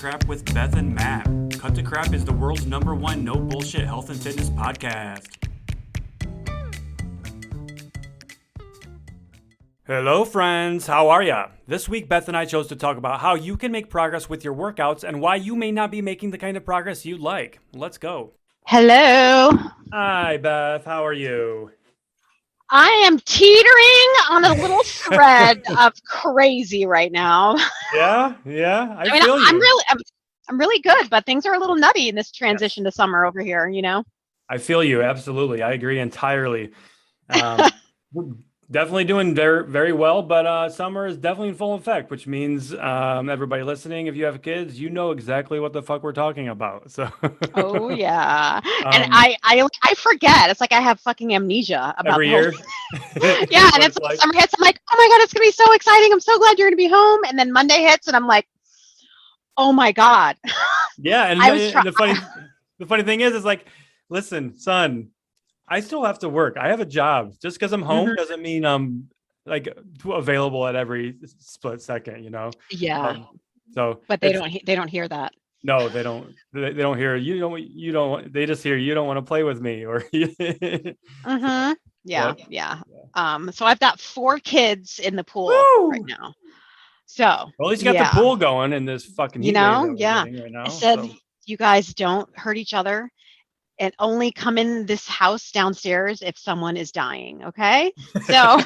Crap with Beth and Matt. Cut the Crap is the world's #1 no bullshit health and fitness podcast. Hello friends, how are ya? This week Beth and I chose to talk about how you can make progress with your workouts and why you may not be making the kind of progress you'd like. Let's go. Hello. Hi Beth, how are you? I am teetering on a little thread of crazy right now. Yeah, I feel you. I'm really good, but things are a little nutty in this transition to summer over here, you know? I feel you, absolutely. I agree entirely. We're definitely doing very, very well, but summer is definitely in full effect, which means everybody listening, if you have kids, you know exactly what the fuck we're talking about. So Oh yeah. And I forget. It's like I have fucking amnesia about every the whole year. Yeah, and it's like summer hits, I'm like, oh my God, it's gonna be so exciting. I'm so glad you're gonna be home. And then Monday hits and I'm like, oh my God. Yeah, and the funny thing is like, listen, son, I still have to work. I have a job. Just because I'm home doesn't mean I'm like available at every split second, you know? Yeah. But they don't hear that. No, they don't. They don't hear you don't. They just hear you don't want to play with me or. Mm-hmm. Yeah. So I've got 4 kids in the pool right now. So well, at least you got the pool going in this fucking heat wave that we're getting right now. I said, you guys don't hurt each other and only come in this house downstairs if someone is dying. Okay. So,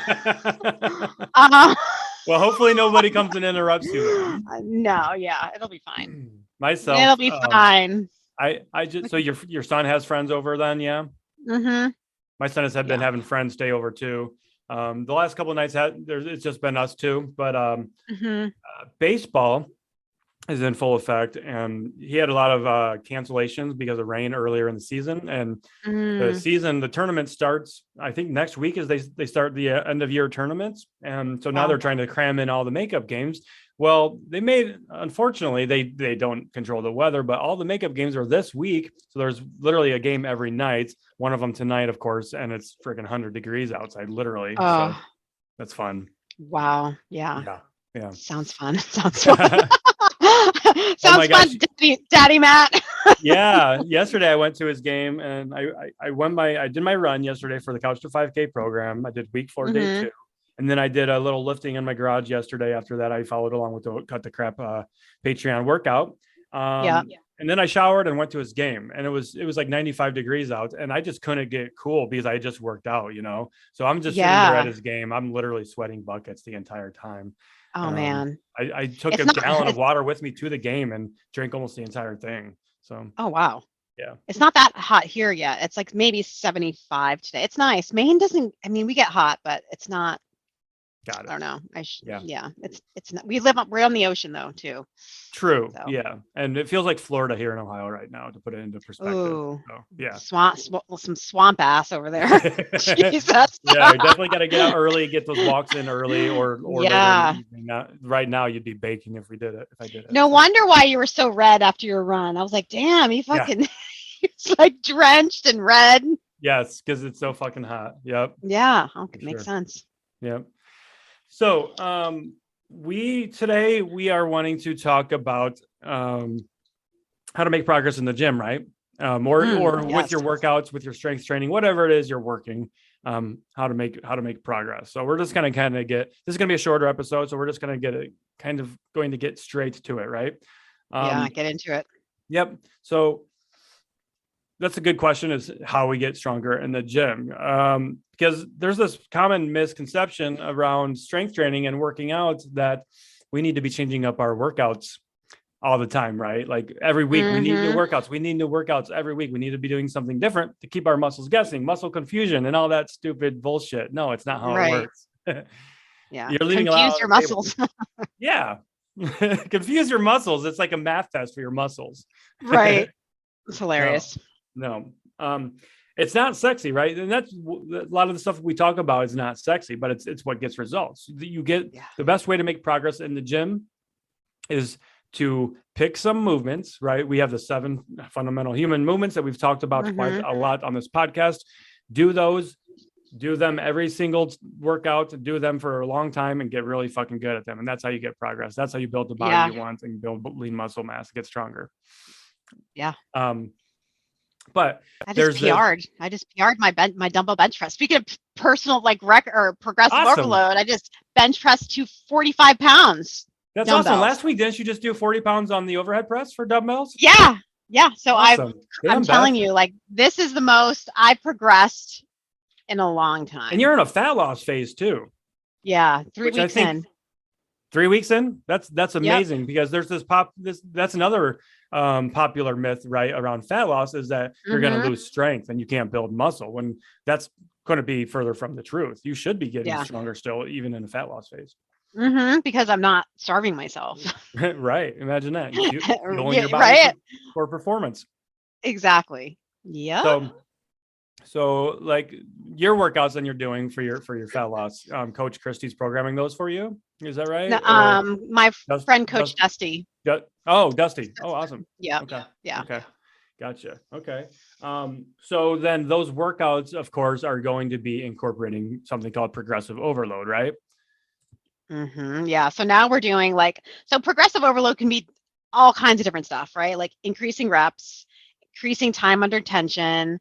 well, hopefully nobody comes and interrupts you. No. Yeah. It'll be fine. Myself. It'll be fine. I just, so your son has friends over then. Yeah. Mm-hmm. My son has been having friends stay over too. The last couple of nights it's just been us two, but baseball is in full effect, and he had a lot of cancellations because of rain earlier in the season. And the tournament starts, I think next week is they start the end of year tournaments, and so now they're trying to cram in all the makeup games. Well, unfortunately, they don't control the weather, but all the makeup games are this week. So there's literally a game every night. One of them tonight, of course, and it's freaking 100 degrees outside, literally. So that's fun. Wow. Yeah. Sounds fun. Sounds fun. Sounds fun, Daddy Matt. Yeah. Yesterday I went to his game and I did my run yesterday for the Couch to 5K program. I did week 4, day 2. And then I did a little lifting in my garage yesterday. After that, I followed along with the Cut the Crap Patreon workout. And then I showered and went to his game, and it was like 95 degrees out, and I just couldn't get cool because I just worked out, you know. So I'm just sitting there at his game. I'm literally sweating buckets the entire time. Oh man. I took a gallon of water with me to the game and drank almost the entire thing. So. Oh wow. Yeah. It's not that hot here yet. It's like maybe 75 today. It's nice. Maine doesn't. I mean, we get hot, but it's not. Got it. I don't know. Yeah. It's not. We're on the ocean though too. True. So. Yeah, and it feels like Florida here in Ohio right now, to put it into perspective. Ooh. So, yeah. Some swamp ass over there. Jesus. Yeah, you definitely got to get out early, get those walks in early, or yeah. Right now, you'd be baking if I did it. No wonder why you were so red after your run. I was like, damn, you fucking, it's like drenched and red. Yes, because it's so fucking hot. Yep. Yeah. Okay, makes sense. Yep. So, we are wanting to talk about how to make progress in the gym, right? With your workouts, with your strength training, whatever it is you're working, how to make progress. So we're just going to this is going to be a shorter episode, so we're just going to get straight to it, right? Get into it. Yep. So that's a good question, is how we get stronger in the gym. Because there's this common misconception around strength training and working out that we need to be changing up our workouts all the time, right? Like every week we need new workouts. We need new workouts every week. We need to be doing something different to keep our muscles guessing, muscle confusion and all that stupid bullshit. No, it's not how it works. Yeah. You're leaving confuse your muscles. Yeah. Confuse your muscles. It's like a math test for your muscles. Right. It's hilarious. No. It's not sexy, right? And that's a lot of the stuff we talk about is not sexy, but it's what gets results. You get the best way to make progress in the gym is to pick some movements, right? We have the 7 fundamental human movements that we've talked about quite a lot on this podcast. Do those do them every single workout, do them for a long time and get really fucking good at them. And that's how you get progress. That's how you build the body you want and build lean muscle mass, get stronger. Yeah. But I just PR'd my dumbbell bench press. Speaking of personal record or progressive overload, I just bench pressed to 45 pounds. That's dumbbells. Awesome. Last week, didn't you just do 40 pounds on the overhead press for dumbbells? Yeah. Yeah. So awesome. I'm telling you, this is the most I've progressed in a long time. And you're in a fat loss phase too. Yeah. 3 weeks in. 3 weeks in? That's amazing because there's that's another popular myth right around fat loss is that you're going to lose strength and you can't build muscle, when that's going to be further from the truth. You should be getting stronger still, even in a fat loss phase. Because I'm not starving myself. Right. Imagine that. Fueling your body for performance. Exactly. Yeah. So like your workouts that you're doing for your fat loss, Coach Christie's programming those for you. Is that right? No, my friend, Coach Dusty. Oh, Dusty. Oh, awesome. Yeah. Okay. Yeah. Okay. Gotcha. Okay. So then those workouts, of course, are going to be incorporating something called progressive overload, right? Yeah. So now we're doing so progressive overload can be all kinds of different stuff, right? Like increasing reps, increasing time under tension,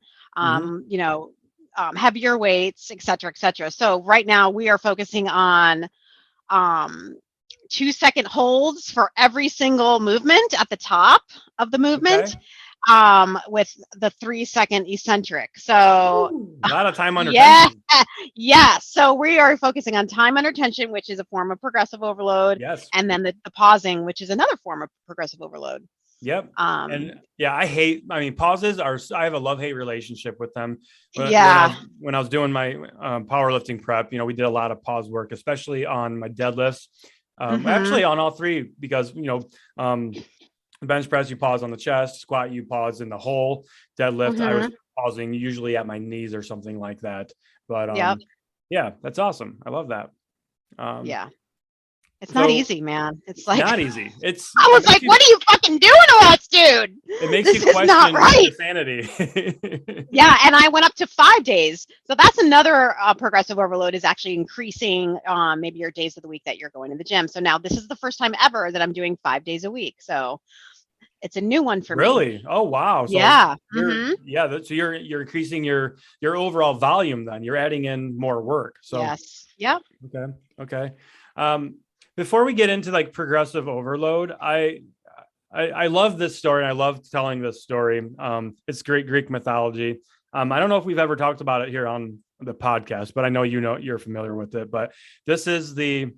heavier weights, et cetera, et cetera. So right now we are focusing on 2-second holds for every single movement at the top of the movement, with the 3-second eccentric. So a lot of time under tension. Yeah. So we are focusing on time under tension, which is a form of progressive overload. Yes. And then the pausing, which is another form of progressive overload. Yep. And pauses I have a love-hate relationship with them. When I was doing my powerlifting prep, we did a lot of pause work, especially on my deadlifts. Actually on all three, because, bench press, you pause on the chest, squat, you pause in the hole, deadlift, I was pausing usually at my knees or something like that. But yeah, that's awesome. I love that. It's not easy, man. It's not easy. I was like, what are you fucking doing to us, dude? It makes you question your sanity. Yeah. And I went up to 5 days. So that's another progressive overload, is actually increasing maybe your days of the week that you're going to the gym. So now this is the first time ever that I'm doing 5 days a week. So it's a new one for me. Really? Oh, wow. So yeah. So you're increasing your overall volume then. You're adding in more work. So yes. Yep. Okay. Before we get into progressive overload, I love this story. And I love telling this story. It's great Greek mythology. I don't know if we've ever talked about it here on the podcast, but I know you're familiar with it. But this is a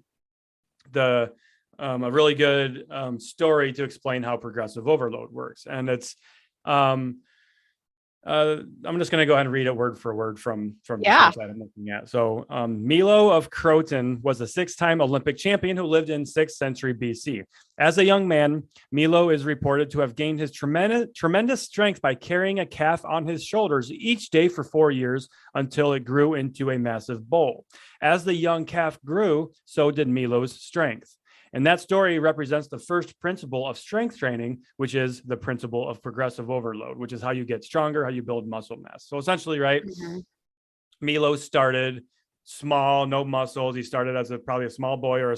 really good story to explain how progressive overload works, and it's I'm just going to go ahead and read it word for word from the source I'm looking at. So Milo of Croton was a 6-time Olympic champion who lived in 6th century BC. As a young man, Milo is reported to have gained his tremendous strength by carrying a calf on his shoulders each day for 4 years until it grew into a massive bull. As the young calf grew, so did Milo's strength. And that story represents the first principle of strength training, which is the principle of progressive overload, which is how you get stronger, how you build muscle mass. So essentially, right, Milo started small, no muscles. He started as probably a small boy or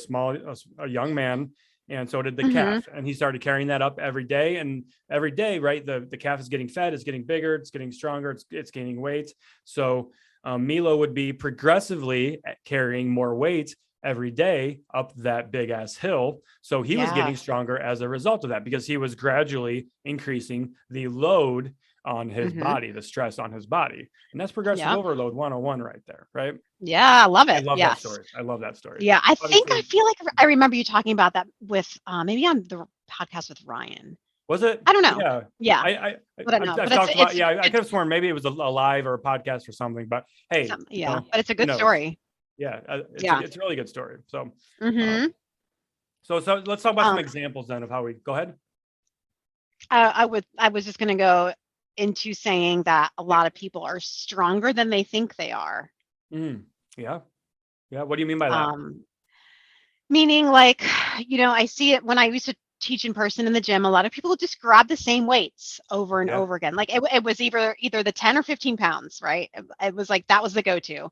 a young man. And so did the calf. And he started carrying that up every day. And every day, right, the calf is getting fed, it's getting bigger, it's getting stronger, it's gaining weight. So Milo would be progressively carrying more weight every day up that big ass hill. So he was getting stronger as a result of that, because he was gradually increasing the load on his body, the stress on his body. And that's progressive overload 101 right there, right? Yeah, I love it. I love that story. I love that story. Yeah, I feel like I remember you talking about that with maybe on the podcast with Ryan. Was it? I don't know. Yeah. I could have sworn maybe it was a live or a podcast or something, but hey. But it's a good story. Yeah, it's a really good story. So, so let's talk about some examples then of how we go ahead. I was just going to go into saying that a lot of people are stronger than they think they are. Yeah. What do you mean by that? Meaning, I see it when I used to teach in person in the gym, a lot of people just grab the same weights over and over again. Like it was either the 10 or 15 pounds, right? It was like, that was the go-to. And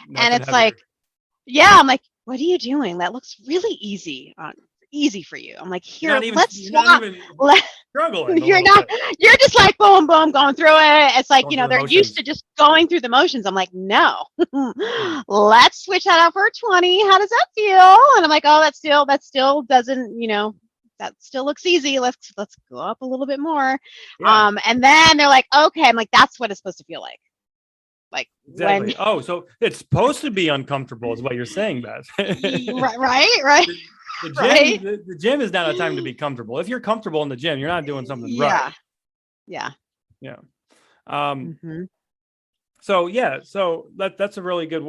Nothing it's heavier. like, yeah, I'm like, what are you doing? That looks really easy for you. I'm like, here, let's You're not swap. even Let, struggling a you're little not, bit. you're just like boom, boom, going through it. It's like, Going through the they're used motions. to just going through the motions. I'm like, no, Mm. let's switch that out for 20. How does that feel? And I'm like, oh, that still doesn't, that still looks easy. Let's go up a little bit more. Yeah, And then they're like, okay. I'm like, that's what it's supposed to feel like. Like when, exactly. Oh, so it's supposed to be uncomfortable is what you're saying, Beth. right. The Right. gym, the gym is not a time to be comfortable. If you're comfortable in the gym, you're not doing something right. Yeah. Yeah. Yeah. Mm-hmm. So that's a really good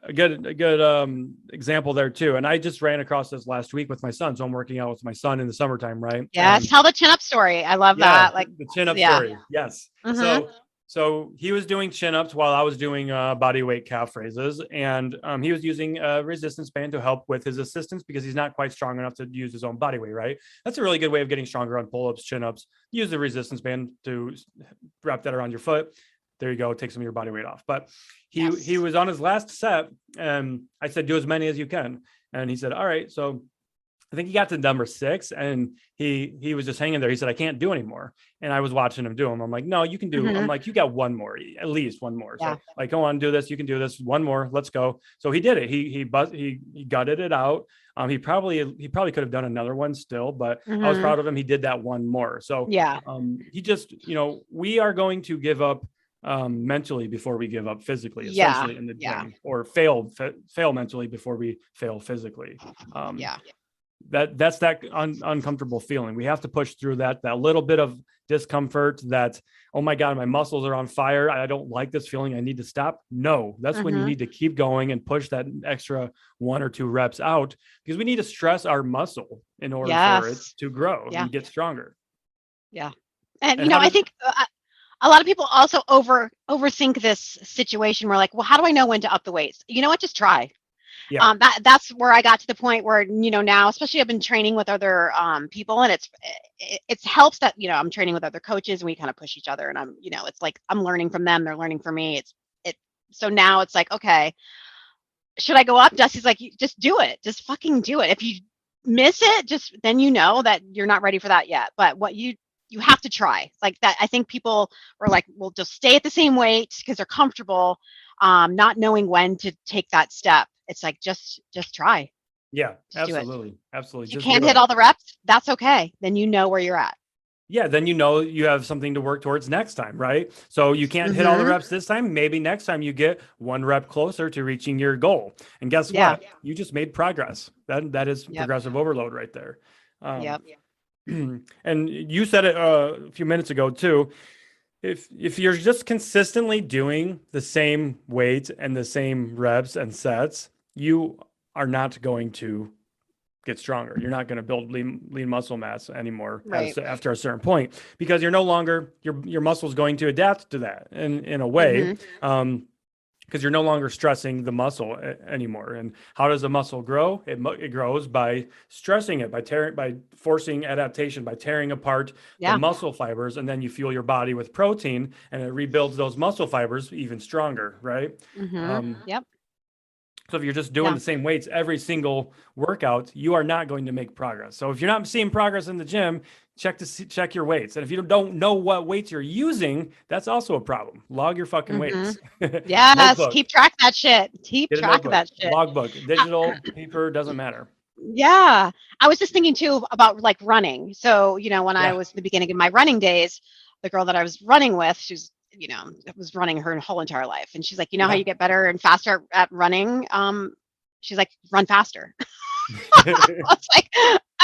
a good example there too. And I just ran across this last week with my son. So I'm working out with my son in the summertime, right? Yes. And Tell the chin up story. I love that. Like, the chin up yeah. story. Yes. Mm-hmm. So he was doing chin ups while I was doing body weight calf raises, and he was using a resistance band to help with his assistance because he's not quite strong enough to use his own body weight. Right. That's a really good way of getting stronger on pull ups, chin ups. Use the resistance band to wrap that around your foot. There you go. Take some of your body weight off. But he was on his last set, and I said, do as many as you can. And he said, all right. So I think he got to number 6, and he was just hanging there. He said, I can't do anymore. And I was watching him do them. I'm like, no, you can do. Mm-hmm. I'm like, you got one more, at least one more. Yeah. So like, go on, do this. You can do this. One more. Let's go. So he did it. He gutted it out. He probably could have done another one still, but I was proud of him. He did that one more. So yeah. He just, we are going to give up mentally before we give up physically, essentially in the gym, or fail mentally before we fail physically. That's that uncomfortable feeling. We have to push through that little bit of discomfort, that, oh my God, my muscles are on fire. I don't like this feeling. I need to stop. No, that's when you need to keep going and push that extra 1 or 2 reps out, because we need to stress our muscle in order for it to grow and get stronger. Yeah. And I think a lot of people also overthink this situation. We're like, well, how do I know when to up the weights? You know what? Just try. Yeah. That's where I got to the point where, now, especially I've been training with other people, and it helps that, I'm training with other coaches, and we kind of push each other, and I'm, it's like, I'm learning from them. They're learning from me. So now it's like, okay, should I go up? Dusty's like, just do it. Just fucking do it. If you miss it, then that you're not ready for that yet. But what you have to try, like that. I think people were like, well, just stay at the same weight because they're comfortable, not knowing when to take that step. It's like, just try. Yeah, just absolutely. Absolutely. If you can't hit all the reps, that's okay. Then you know where you're at. Yeah, then you have something to work towards next time, right? So you can't hit all the reps this time. Maybe next time you get 1 rep closer to reaching your goal. And guess what? You just made progress. That is progressive overload right there. And you said it a few minutes ago too. If you're just consistently doing the same weight and the same reps and sets, you are not going to get stronger. You're not going to build lean muscle mass anymore after a certain point, because you're no longer, your muscle's going to adapt to that in a way, because you're no longer stressing the muscle anymore. And how does a muscle grow? It grows by stressing it, by forcing adaptation, by tearing apart the muscle fibers, and then you fuel your body with protein, and it rebuilds those muscle fibers even stronger, right? So if you're just doing the same weights every single workout, you are not going to make progress. So if you're not seeing progress in the gym, check your weights. And if you don't know what weights you're using, that's also a problem. Log your fucking weights. Yes, keep track of that shit. Keep track of that shit. Logbook, digital, paper, doesn't matter. Yeah. I was just thinking too about like running. So, when I was in the beginning of my running days, the girl that I was running with, she's was running her whole entire life. And she's like, how you get better and faster at running? She's like, run faster. I was like,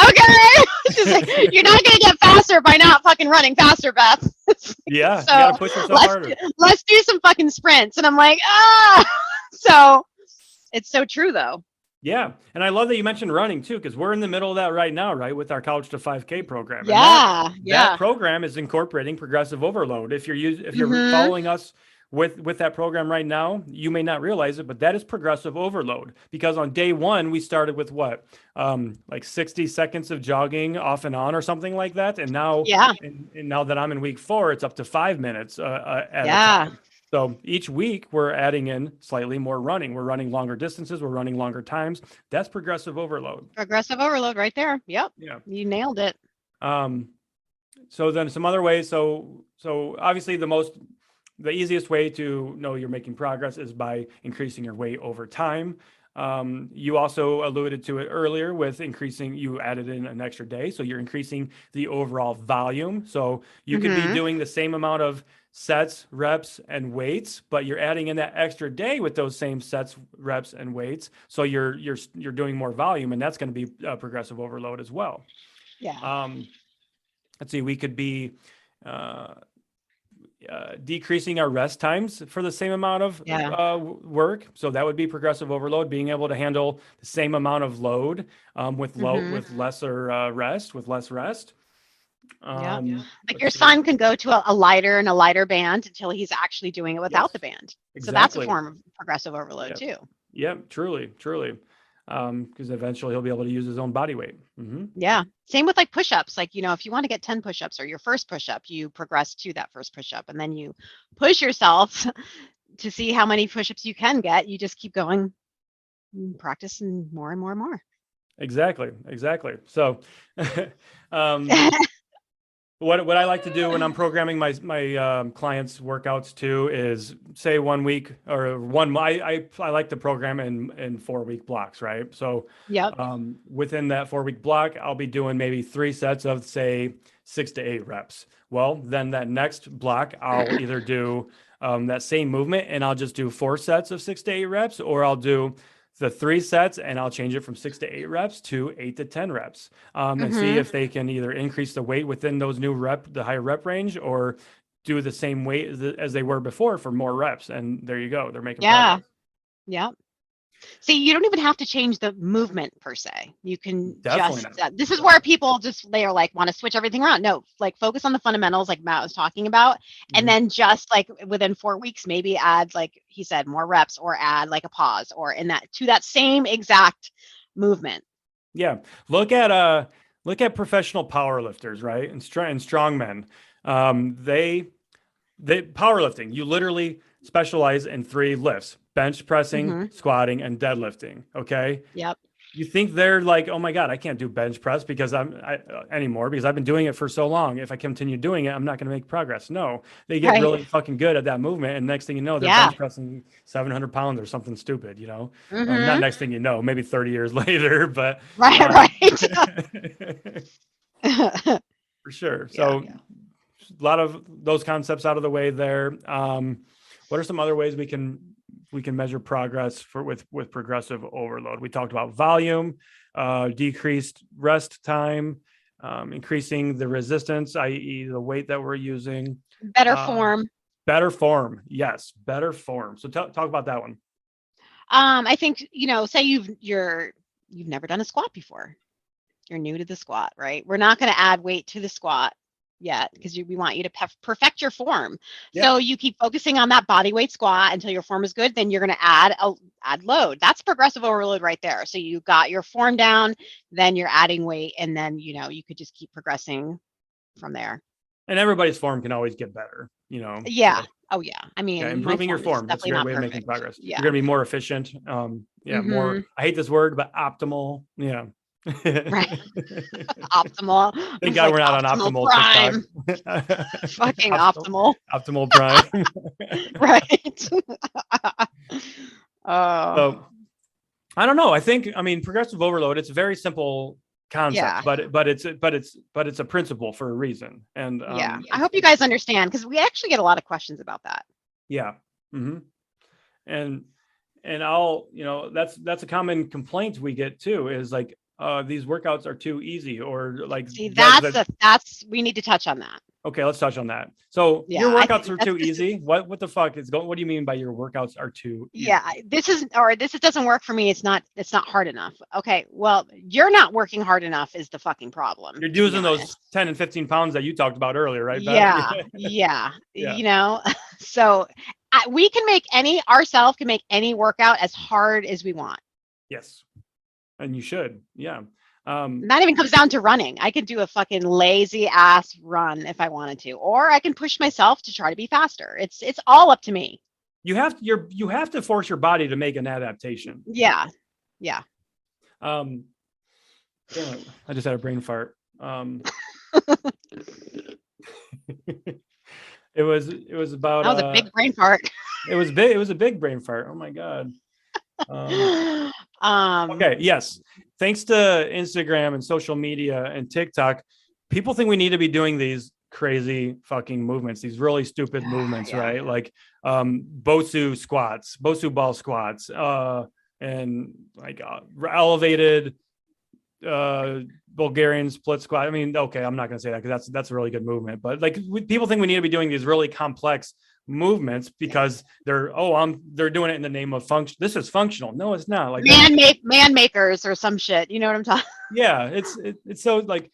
okay. She's like, you're not going to get faster by not fucking running faster, Beth. Yeah. So you got to push yourself harder. Let's do some fucking sprints. And I'm like, so it's so true though. Yeah. And I love that you mentioned running too, because we're in the middle of that right now, right? With our Couch to 5K program. And that program is incorporating progressive overload. If you're following us with that program right now, you may not realize it, but that is progressive overload, because on day one, we started with what, like 60 seconds of jogging off and on or something like that. And now, Yeah. and now that I'm in week 4, it's up to 5 minutes at a Yeah. time. So each week we're adding in slightly more running. We're running longer distances. We're running longer times. That's progressive overload. Progressive overload right there. Yep. Yeah. You nailed it. So then some other ways. So obviously the easiest way to know you're making progress is by increasing your weight over time. You also alluded to it earlier with increasing, you added in an extra day. So you're increasing the overall volume. So you could be doing the same amount of sets, reps, and weights, but you're adding in that extra day with those same sets, reps, and weights. So you're doing more volume, and that's going to be progressive overload as well. Yeah. Let's see, we could be decreasing our rest times for the same amount of work. So that would be progressive overload, being able to handle the same amount of load with lesser rest, with less rest. Like your son can go to a lighter and a lighter band until he's actually doing it without the band. Exactly. So that's a form of progressive overload too. Yep, truly. Because eventually he'll be able to use his own body weight. Yeah. Same with like push-ups. Like, if you want to get 10 push-ups or your first push-up, you progress to that first push-up, and then you push yourself to see how many push-ups you can get. You just keep going, practicing more and more and more. Exactly. So what I like to do when I'm programming my clients' workouts too is say 1 week or I like to program in 4-week blocks, right? So within that 4-week block, I'll be doing maybe 3 sets of say 6 to 8 reps. Well, then that next block, I'll either do that same movement and I'll just do 4 sets of 6 to 8 reps, or I'll do the 3 sets and I'll change it from 6 to 8 reps to 8 to 10 reps and see if they can either increase the weight within those the higher rep range, or do the same weight as they were before for more reps. And there you go. They're making progress. Yeah. See, you don't even have to change the movement per se. You can this is where people they are like, want to switch everything around. No, like focus on the fundamentals like Matt was talking about. And then just like within 4 weeks, maybe add, like he said, more reps, or add like a pause, or to that same exact movement. Yeah. Look at professional powerlifters, right? And strongmen. They powerlifting, you literally specialize in 3 lifts: bench pressing, squatting, and deadlifting. Okay. Yep. You think they're like, oh my God, I can't do bench press anymore because I've been doing it for so long. If I continue doing it, I'm not going to make progress. No, they get really fucking good at that movement. And next thing you know, they're bench pressing 700 pounds or something stupid, not next thing you know, maybe 30 years later, but right. For sure. So a lot of those concepts out of the way there. What are some other ways we can measure progress with progressive overload? We talked about volume, decreased rest time, increasing the resistance, i.e. the weight that we're using. Better form. Yes, better form. So talk about that one. I think, say you've never done a squat before. You're new to the squat, right? We're not going to add weight to the squat yet because we want you to perfect your form. Yep. So you keep focusing on that body weight squat until your form is good. Then you're going to add load. That's progressive overload right there. So you got your form down, then you're adding weight, and then you could just keep progressing from there. And everybody's form can always get better, Yeah. So, oh yeah. I mean, improving your form. That's a great way of making progress. Yeah. You're going to be more efficient. More. I hate this word, but optimal. Yeah. Right. Optimal. Thank God we're not on optimal prime. Fucking optimal. Optimal prime. Right. So I don't know. I mean, progressive overload, it's a very simple concept, but it's a principle for a reason. And I hope you guys understand, because we actually get a lot of questions about that. Yeah. And I'll, that's a common complaint we get too, is like, these workouts are too easy, or like, see, that's we need to touch on that. Okay, let's touch on that. So your workouts are too easy. What the fuck is going? What do you mean by your workouts are too easy? Yeah, this doesn't work for me. It's not hard enough. Okay, well, you're not working hard enough is the fucking problem. You're using those 10 and 15 pounds that you talked about earlier, right, Beth? Yeah. So we can make ourselves can make any workout as hard as we want. Yes. And you should. Yeah. That even comes down to running. I could do a fucking lazy ass run if I wanted to, or I can push myself to try to be faster. It's all up to me. You have to force your body to make an adaptation. Yeah. Damn it, I just had a brain fart. It was about that was a big brain fart. It was big. It was a big brain fart. Oh my God. Okay. Yes. Thanks to Instagram and social media and TikTok, people think we need to be doing these crazy fucking movements, these really stupid movements, right? Like Bosu squats, Bosu ball squats, and like elevated Bulgarian split squat. I mean, okay, I'm not going to say that because that's a really good movement, but like people think we need to be doing these really complex movements because they're doing it in the name of function. This is functional. No, it's not. Like man makers or some shit. You know what I'm talking? Yeah, it's so like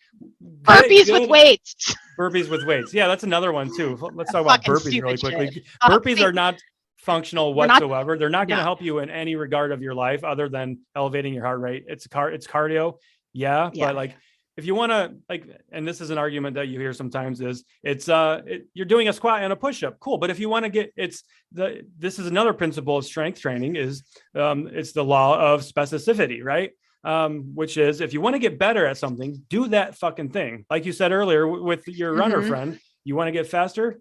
burpees with weights. Burpees with weights. Yeah, that's another one too. Let's talk about burpees really quickly. Shit. Burpees are not functional whatsoever. They're not going to help you in any regard of your life other than elevating your heart rate. It's cardio. Yeah, but like if you want to like, and this is an argument that you hear sometimes is you're doing a squat and a push-up. Cool. But if you want to get, this is another principle of strength training is it's the law of specificity, right? Which is if you want to get better at something, do that fucking thing. Like you said earlier with your runner friend, you want to get faster,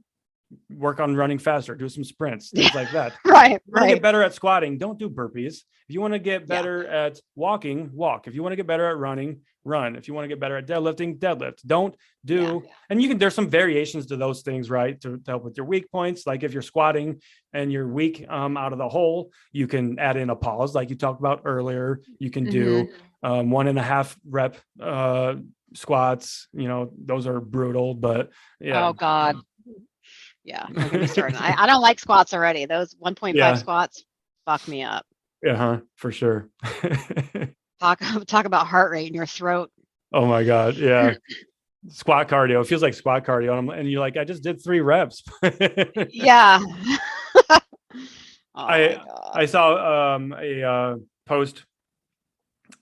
work on running faster, do some sprints, things like that. Right. If you want to get better at squatting, don't do burpees. If you want to get better at walking, walk. If you want to get better at running, run. If you want to get better at deadlifting, deadlift. Don't do, and there's some variations to those things, right? To help with your weak points. Like if you're squatting and you're weak out of the hole, you can add in a pause like you talked about earlier. You can do 1.5 rep squats. Those are brutal, but yeah. Oh God. Yeah, don't get me started. I don't like squats already. Those 1.5 squats fuck me up. For sure. Talk about heart rate in your throat. Oh my God, yeah. Squat cardio. It feels like squat cardio, and you're like, I just did 3 reps. Yeah. I saw a post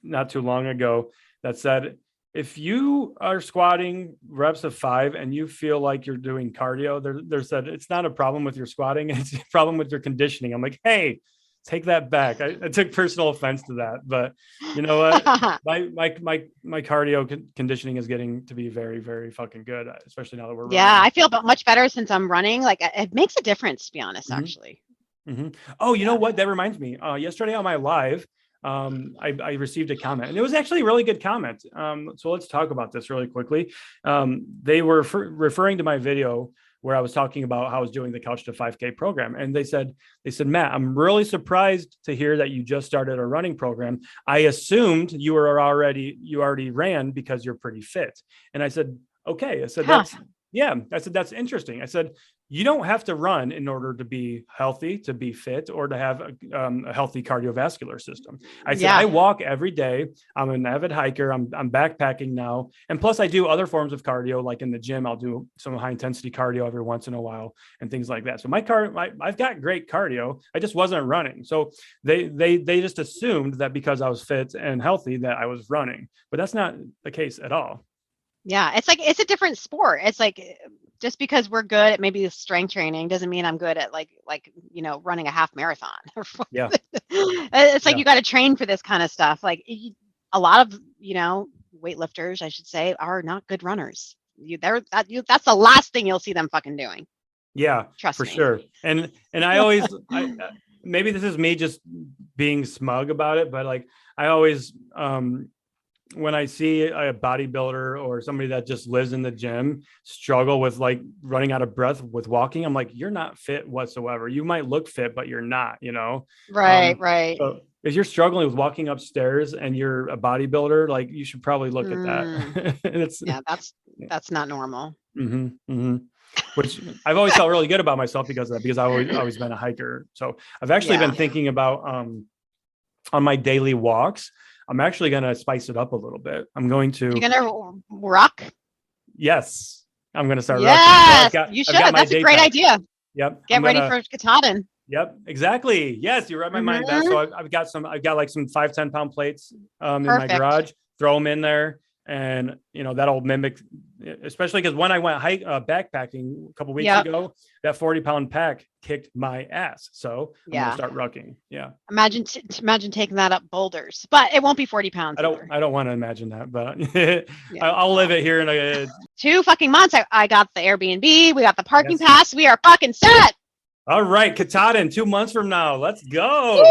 not too long ago that said, if you are squatting reps of 5 and you feel like you're doing cardio, there said it's not a problem with your squatting, it's a problem with your conditioning. I'm like, hey, take that back. I took personal offense to that, but you know what? my cardio conditioning is getting to be very, very fucking good, especially now that we're running. I feel much better since I'm running. Like it makes a difference, to be honest, actually. Oh, you know what? That reminds me. Yesterday on my live, I received a comment, and it was actually a really good comment. So let's talk about this really quickly. They were referring to my video where I was talking about how I was doing the Couch to 5K program. And they said, Matt, I'm really surprised to hear that you just started a running program. I assumed you already ran because you're pretty fit. And I said, okay. I said, that's interesting. I said, you don't have to run in order to be healthy, to be fit, or to have a healthy cardiovascular system. I said, I walk every day. I'm an avid hiker. I'm backpacking now. And plus I do other forms of cardio, like in the gym, I'll do some high intensity cardio every once in a while and things like that. So I've got great cardio. I just wasn't running. So they just assumed that because I was fit and healthy that I was running, but that's not the case at all. Yeah. It's like, it's a different sport. It's like, just because we're good at maybe strength training doesn't mean I'm good at like running a half marathon. It's like you got to train for this kind of stuff. Like a lot of weightlifters, I should say, are not good runners. That's the last thing you'll see them fucking doing. Yeah, trust me. Sure. And I always maybe this is me just being smug about it, but like I always when I see a bodybuilder or somebody that just lives in the gym struggle with like running out of breath with walking, I'm like, you're not fit whatsoever. You might look fit, but you're not, Right. So if you're struggling with walking upstairs and you're a bodybuilder, like you should probably look at that. That's not normal. Which I've always felt really good about myself because of that, because I've always been a hiker. So I've actually been thinking about on my daily walks, I'm actually going to spice it up a little bit. You're going to rock? Yes. I'm going to start rocking. Yes, you should. That's a great idea. Yep. Get ready for Katahdin. Yep, exactly. Yes, you read my mind, Beth. So I've got like some 5-10 pound plates in my garage. Throw them in there, and that'll mimic, especially because when I went backpacking a couple weeks ago, that 40-pound pack kicked my ass. So I'm gonna start rucking. Yeah. Imagine taking that up boulders, but it won't be 40 pounds. I don't want to imagine that, but I'll live it here in 2 fucking months. I got the Airbnb. We got the parking pass. We are fucking set. All right, Katahdin, 2 months from now. Let's go.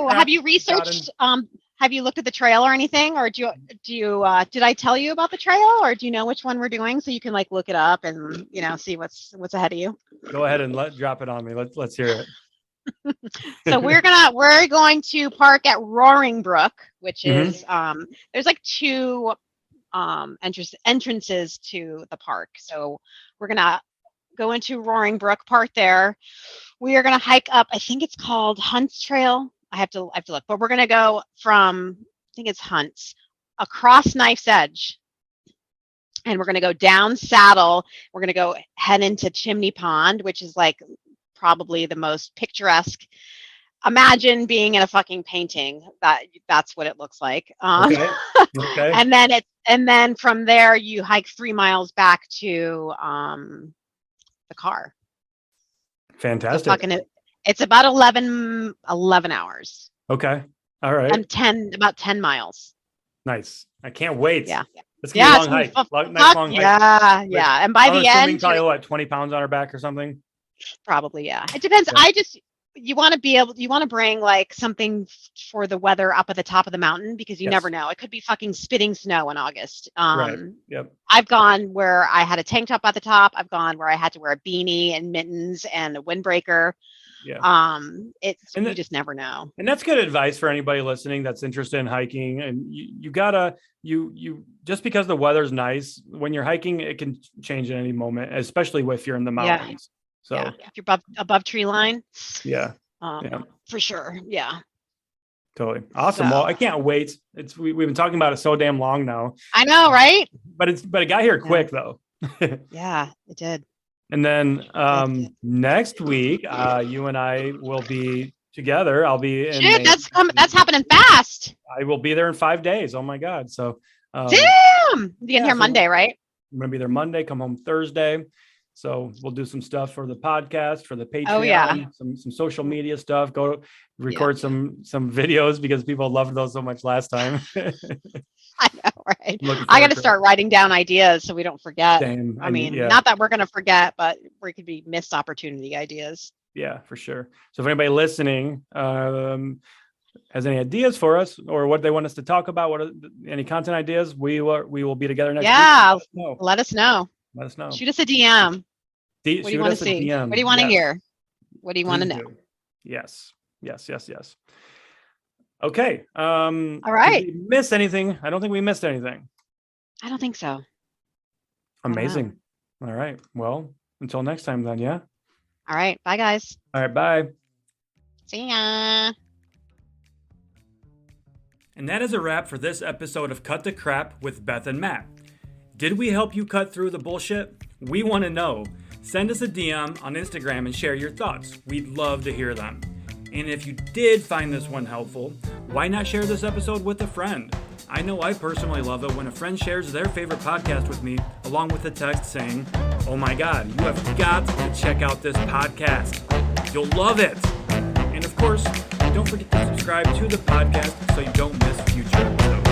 Right. Have you researched? Have you looked at the trail or anything, or do you? Did I tell you about the trail, or do you know which one we're doing so you can like look it up and see what's ahead of you? Go ahead and drop it on me. Let's hear it. So we're going to park at Roaring Brook, which is there's like 2 entrances to the park. So we're gonna go into Roaring Brook, park there. We are gonna hike up. I think it's called Hunt's Trail. I have to look, but we're gonna go from, I think it's Hunt's, across Knife's Edge, and we're gonna go down Saddle. We're gonna head into Chimney Pond, which is like probably the most picturesque. Imagine being in a fucking painting. That's what it looks like. Okay. and then from there you hike 3 miles back to the car. Fantastic. So it's about 11 hours. Okay. All right. And about 10 miles. Nice. I can't wait. Yeah. It's gonna be a long hike. Nice long hike. Yeah. And by the end, probably what, 20 pounds on our back or something? Probably, yeah. It depends. Yeah. You want to bring like something for the weather up at the top of the mountain, because you never know. It could be fucking spitting snow in August. Right. Yep. I've gone where I had a tank top at the top. I've gone where I had to wear a beanie and mittens and a windbreaker. Yeah. You just never know. And that's good advice for anybody listening that's interested in hiking. And you gotta just because the weather's nice, when you're hiking, it can change at any moment, especially if you're in the mountains. So if you're above tree line. Yeah. For sure. Yeah. Totally. Awesome. Well, I can't wait. We've been talking about it so damn long now. I know, right? But it got here quick though. Yeah, it did. And then next week, you and I will be together. I'll be in Shit, that's happening fast. I will be there in 5 days. Oh my God. So damn. You get here Monday, right? I'm gonna be there Monday, come home Thursday. So we'll do some stuff for the podcast, for the Patreon, oh, yeah. some social media stuff, go record some videos because people loved those so much last time. I know, right? I got to start writing down ideas so we don't forget. Same. I mean, not that we're going to forget, but we could be missed opportunity ideas. Yeah, for sure. So if anybody listening has any ideas for us or what they want us to talk about, any content ideas, we will be together next week. Yeah, let us know. Let us know. Shoot us a DM. What do you want to see? DM. What do you want to hear? What do you want to know? Yes. Okay. All right. Did we miss anything? I don't think we missed anything. I don't think so. Amazing. All right. Well, until next time then, yeah? All right. Bye, guys. All right. Bye. See ya. And that is a wrap for this episode of Cut the Crap with Beth and Matt. Did we help you cut through the bullshit? We want to know. Send us a DM on Instagram and share your thoughts. We'd love to hear them. And if you did find this one helpful, why not share this episode with a friend? I know I personally love it when a friend shares their favorite podcast with me, along with a text saying, "Oh my God, you have got to check out this podcast. You'll love it." And of course, don't forget to subscribe to the podcast so you don't miss future episodes.